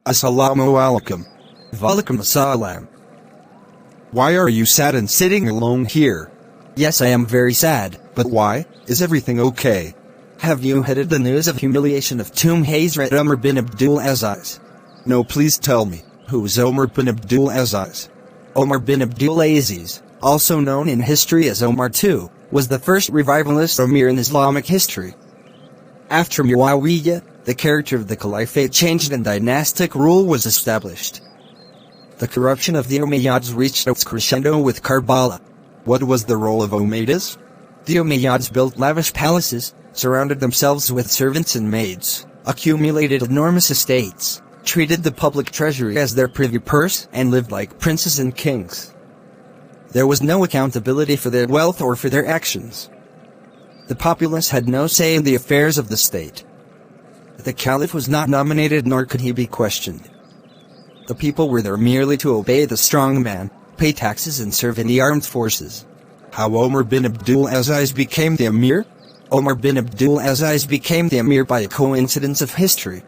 Assalamu alaikum. Walaikum assalam. Why are you sad and sitting alone here? Yes, I am very sad. But why? Is everything okay? Have you heard the news of humiliation of Tomb Hazrat Omer Bin Abdul Aziz? No, please tell me. Who is Omer Bin Abdul Aziz? Omer Bin Abdul Aziz, also known in history as Omar II, was the first revivalist Emir in Islamic history. After Muawiyah, the character of the caliphate changed and dynastic rule was established. The corruption of the Umayyads reached its crescendo with Karbala. What was the role of Umayyads? The Umayyads built lavish palaces, surrounded themselves with servants and maids, accumulated enormous estates, treated the public treasury as their privy purse, and lived like princes and kings. There was no accountability for their wealth or for their actions. The populace had no say in the affairs of the state. The caliph was not nominated, nor could he be questioned. The people were there merely to obey the strong man, pay taxes, and serve in the armed forces. How Omer Bin Abdul Aziz became the Emir? Omer Bin Abdul Aziz became the Emir by a coincidence of history.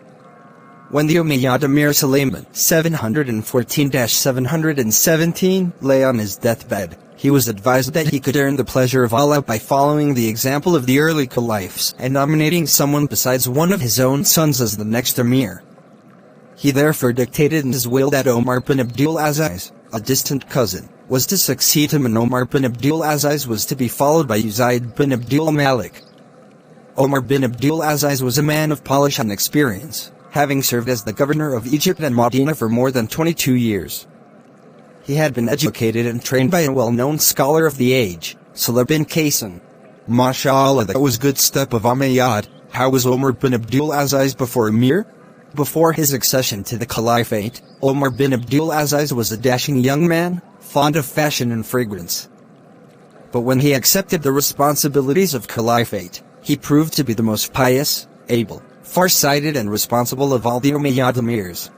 When the Umayyad Emir Sulayman 714-717 lay on his deathbed, he was advised that he could earn the pleasure of Allah by following the example of the early caliphs and nominating someone besides one of his own sons as the next Emir. He therefore dictated in his will that Omer Bin Abdul Aziz, a distant cousin, was to succeed him, and Omer Bin Abdul Aziz was to be followed by Uzayd bin Abdul Malik. Omer Bin Abdul Aziz was a man of polish and experience, having served as the governor of Egypt and Medina for more than 22 years. He had been educated and trained by a well-known scholar of the age, Salah bin Qasim. MashaAllah, that was good step of Umayyad. How was Omer Bin Abdul Aziz before Emir? Before his accession to the caliphate, Omer Bin Abdul Aziz was a dashing young man, fond of fashion and fragrance. But when he accepted the responsibilities of caliphate, he proved to be the most pious, able, far-sighted, and responsible of all the Umayyad emirs.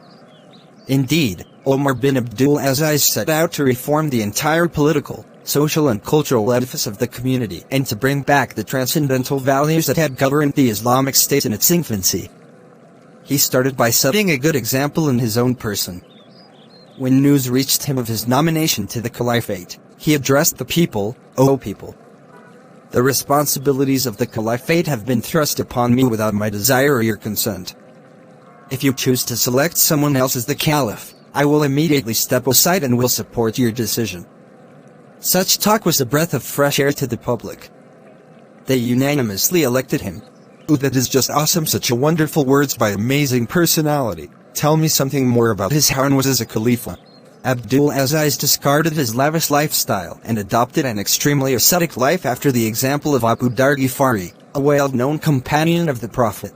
Indeed, Omer Bin Abdul Aziz set out to reform the entire political, social, and cultural edifice of the community, and to bring back the transcendental values that had governed the Islamic State in its infancy. He started by setting a good example in his own person. When news reached him of his nomination to the caliphate, he addressed the people, "O people, the responsibilities of the caliphate have been thrust upon me without my desire or your consent. If you choose to select someone else as the caliph, I will immediately step aside and will support your decision." Such talk was a breath of fresh air to the public. They unanimously elected him. Ooh, that is just awesome. Such a wonderful words by amazing personality. Tell me something more about his how and was as a Khalifa. Abdul Aziz discarded his lavish lifestyle and adopted an extremely ascetic life after the example of Abu Dhar Ghifari, a well-known companion of the Prophet.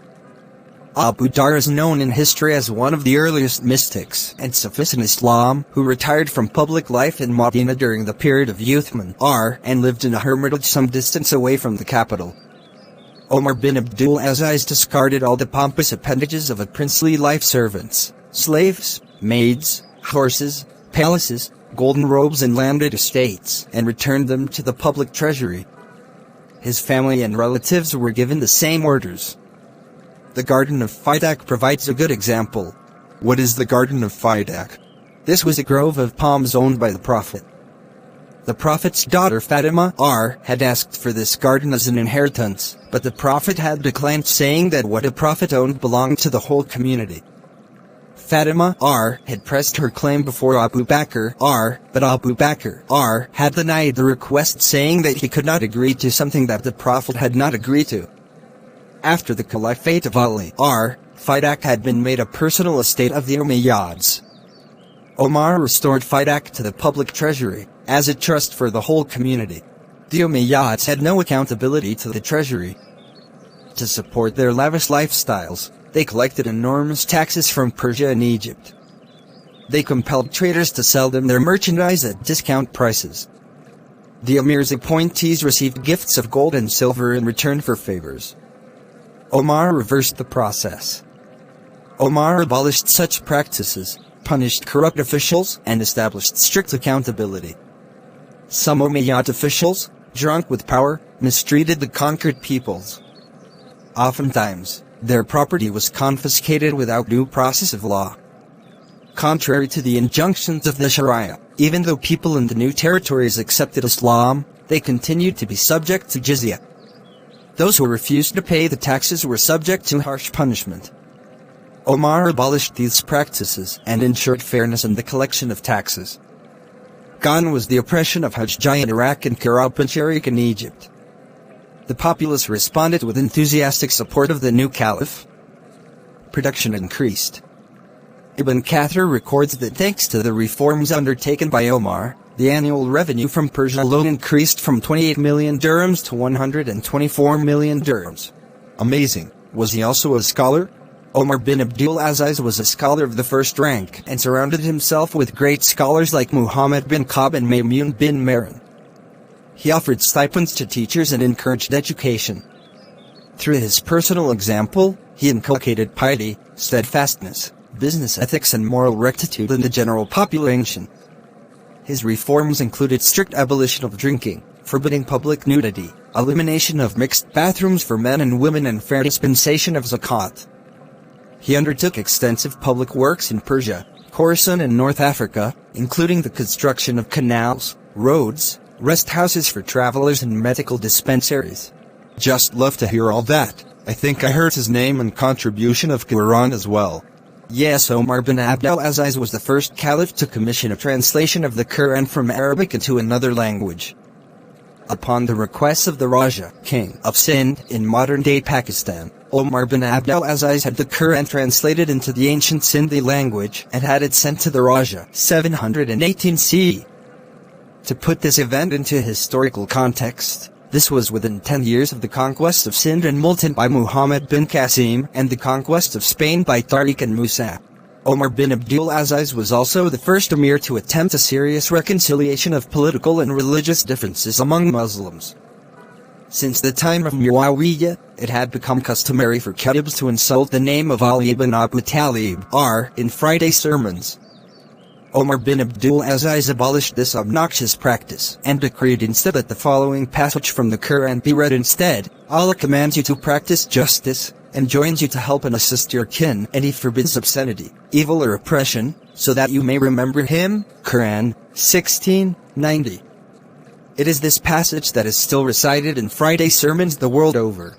Abu Dhar is known in history as one of the earliest mystics and Sufis in Islam who retired from public life in Medina during the period of Uthman R and lived in a hermitage some distance away from the capital. Omer Bin Abdul Aziz discarded all the pompous appendages of a princely life: servants, slaves, maids, horses, palaces, golden robes, and landed estates, and returned them to the public treasury. His family and relatives were given the same orders. The Garden of Fidak provides a good example. What is the Garden of Fidak? This was a grove of palms owned by the Prophet. The Prophet's daughter Fatima R had asked for this garden as an inheritance, but the Prophet had declined, saying that what a Prophet owned belonged to the whole community. Fatima R had pressed her claim before Abu Bakr R, but Abu Bakr R had denied the request, saying that he could not agree to something that the Prophet had not agreed to. After the Caliphate of Ali R, Fidak had been made a personal estate of the Umayyads. Omar restored Fidak to the public treasury, as a trust for the whole community. The Umayyads had no accountability to the treasury. To support their lavish lifestyles, they collected enormous taxes from Persia and Egypt. They compelled traders to sell them their merchandise at discount prices. The emir's appointees received gifts of gold and silver in return for favors. Omar reversed the process. Omar abolished such practices, punished corrupt officials, and established strict accountability. Some Umayyad officials, drunk with power, mistreated the conquered peoples. Oftentimes, their property was confiscated without due process of law. contrary to the injunctions of the Sharia. Even though people in the new territories accepted Islam, they continued to be subject to jizya. Those who refused to pay the taxes were subject to harsh punishment. Omar abolished these practices and ensured fairness in the collection of taxes. Gone was the oppression of Hajjaj in Iraq and Karapancharik in Egypt. The populace responded with enthusiastic support of the new caliph. Production increased. Ibn Kathir records that thanks to the reforms undertaken by Omar, the annual revenue from Persia alone increased from 28 million dirhams to 124 million dirhams. Amazing. Was he also a scholar? Omer Bin Abdul Aziz was a scholar of the first rank and surrounded himself with great scholars like Muhammad bin Ka'b and Maymun bin Maran. He offered stipends to teachers and encouraged education. Through his personal example, he inculcated piety, steadfastness, business ethics and moral rectitude in the general population. His reforms included strict abolition of drinking, forbidding public nudity, elimination of mixed bathrooms for men and women and fair dispensation of zakat. He undertook extensive public works in Persia, Khorasan and North Africa, including the construction of canals, roads, rest houses for travelers and medical dispensaries. Just love to hear all that. I think I heard his name and contribution of Quran as well. Yes, Omer Bin Abdul Aziz was the first caliph to commission a translation of the Quran from Arabic into another language. Upon the request of the Raja, king of Sindh in modern-day Pakistan, Omer Bin Abdul Aziz had the Quran translated into the ancient Sindhi language and had it sent to the Raja 718 CE. To put this event into historical context, this was within 10 years of the conquest of Sindh and Multan by Muhammad bin Qasim and the conquest of Spain by Tariq and Musa. Omer bin Abdul Aziz was also the first Emir to attempt a serious reconciliation of political and religious differences among Muslims. Since the time of Muawiyah, it had become customary for Khatibs to insult the name of Ali ibn Abi Talib R in Friday sermons. Omer bin Abdul Aziz abolished this obnoxious practice and decreed instead that the following passage from the Quran be read instead: Allah commands you to practice justice, enjoins you to help and assist your kin, and He forbids obscenity, evil or oppression, so that you may remember Him. Quran 16:90. It is this passage that is still recited in Friday sermons the world over.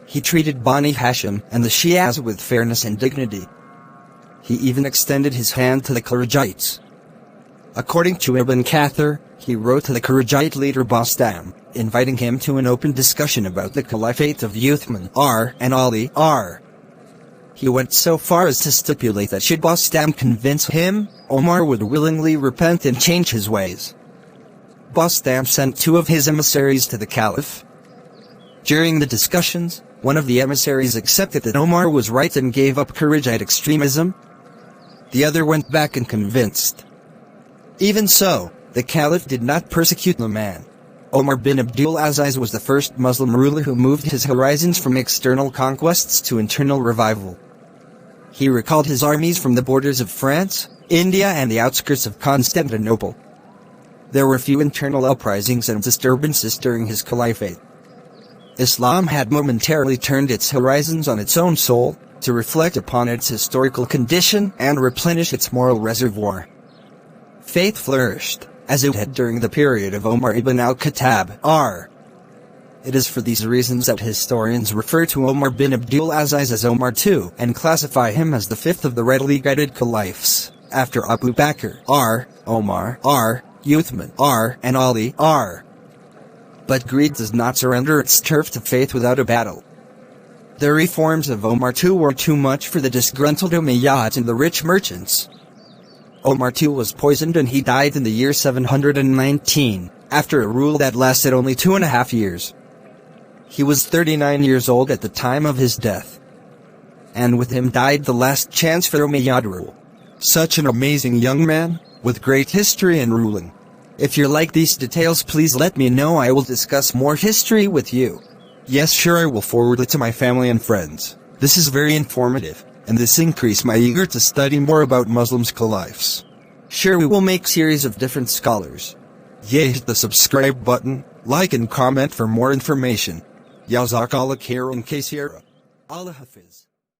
He treated Bani Hashim and the Shias with fairness and dignity. He even extended his hand to the Kharijites. According to Ibn Kathir, he wrote to the Kharijite leader Bostam, inviting him to an open discussion about the caliphate of Uthman R and Ali R. He went so far as to stipulate that should Bostam convince him, Omar would willingly repent and change his ways. Bostam sent 2 of his emissaries to the caliph. During the discussions, one of the emissaries accepted that Omar was right and gave up Kharijite extremism. The other went back and convinced. Even so, the caliph did not persecute the man. Omer bin Abdul Aziz was the first Muslim ruler who moved his horizons from external conquests to internal revival. He recalled his armies from the borders of France, India and the outskirts of Constantinople. There were few internal uprisings and disturbances during his caliphate. Islam had momentarily turned its horizons on its own soul, to reflect upon its historical condition and replenish its moral reservoir. Faith flourished, as it had during the period of Umar ibn al-Khattab R. It is for these reasons that historians refer to Omer bin Abdul Aziz as Omar II and classify him as the 5th of the rightly guided caliphs, after Abu Bakr R, Omar R, Uthman R, and Ali R. But greed does not surrender its turf to faith without a battle. The reforms of Omar II were too much for the disgruntled Umayyads and the rich merchants. Omar II was poisoned and he died in the year 719, after a rule that lasted only 2.5 years. He was 39 years old at the time of his death. And with him died the last chance for Umayyad rule. Such an amazing young man, with great history and ruling. If you like these details, please let me know. I will discuss more history with you. Yes, sure, I will forward it to my family and friends. This is very informative, and this increased my eager to study more about Muslims' caliphs. Sure, we will make series of different scholars. Yeah, hit the subscribe button, like and comment for more information. Jazakallah khairan kaseera. Allah Hafiz.